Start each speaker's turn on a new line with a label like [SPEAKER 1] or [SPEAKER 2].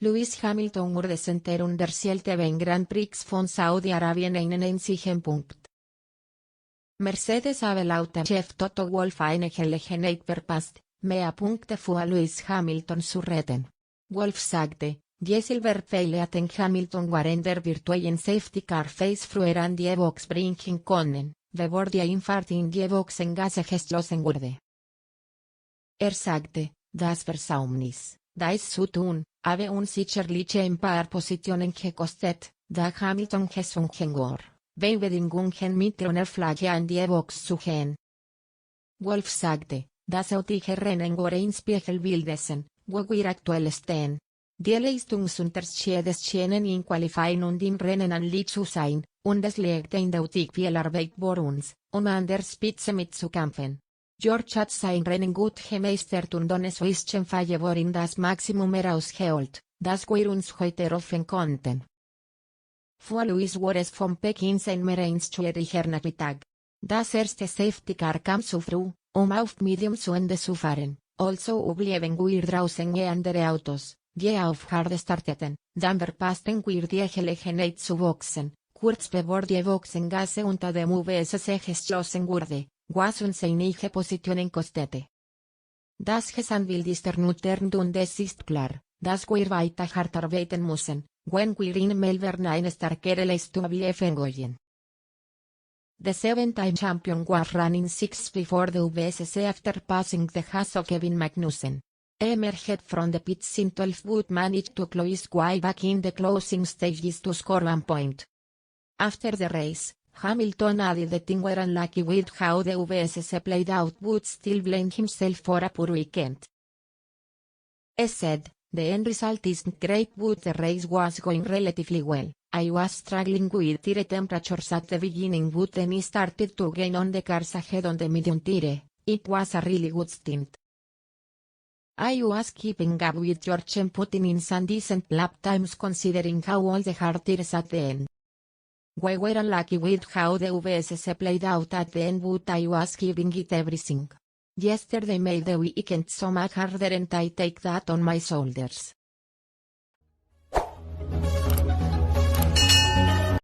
[SPEAKER 1] Lewis Hamilton wurde center under 7 beim Grand Prix von Saudi-Arabien einen einzigen Punkt. Mercedes habe laut dem Chef Toto Wolff eine Gelegenheit verpasst, mehr Punkte für Lewis Hamilton zu retten. Wolff sagte, die Silberpfeile hatten Hamilton während der virtuellen Safety Car Phase früher an die Box bringen können, bevor die Einfahrt in die Boxengasse geschlossen wurde. Er sagte, das Versäumnis, das zu tun, habe uns sicherlich ein paar Positionen gekostet, da Hamilton gesunken war, bei Bedingungen mit grüner Flagge an die Box zu gehen. Wolff sagte, das heutige Rennen war ein Spiegelbild dessen, wo wir aktuell stehen. Die Leistungsunterschiede scheinen in Qualifying und im Rennen ähnlich zu sein, und es liegt eindeutig viel Arbeit vor uns, an der Spitze mitzukämpfen. George hat sein Rennen gut gemeistert und ohne Zwischenfälle worin das Maximum herausgeholt, das wir uns heute erhoffen konnten. Für Lewis war es von Pekin sein mehr ein schwieriger Nachmittag. Das erste Safety Car kam zu früh, auf Medium zu Ende zu fahren, also blieben wir draußen andere Autos, die auf Hard starteten, dann verpassten wir die Gelegenheit zu boxen, kurz bevor die Boxengasse unter dem UVSC geschlossen wurde, was uns einige Positionen kostete. Das Gesamtbild ist erschütternd und es ist klar, dass wir weiter hart arbeiten müssen, wenn wir in Melbourne eine stärkere Leistung abliefern wollen. The 7-time champion was running 6 before the UVSC after passing the Haas of Kevin Magnussen. Emerged from the pits in 12th but managed to close way back in the closing stages to score 1 point. After the race, Hamilton added the team were unlucky with how the UVSC played out but still blamed himself for a poor weekend. He said, the end result isn't great but the race was going relatively well. I was struggling with tire temperatures at the beginning but then I started to gain on the cars ahead on the medium tire. It was a really good stint. I was keeping up with George and putting in some decent lap times considering how all the hard tires at the end. We were unlucky with how the UVSC played out at the end but I was giving it everything. Yesterday made the weekend so much harder and I take that on my shoulders.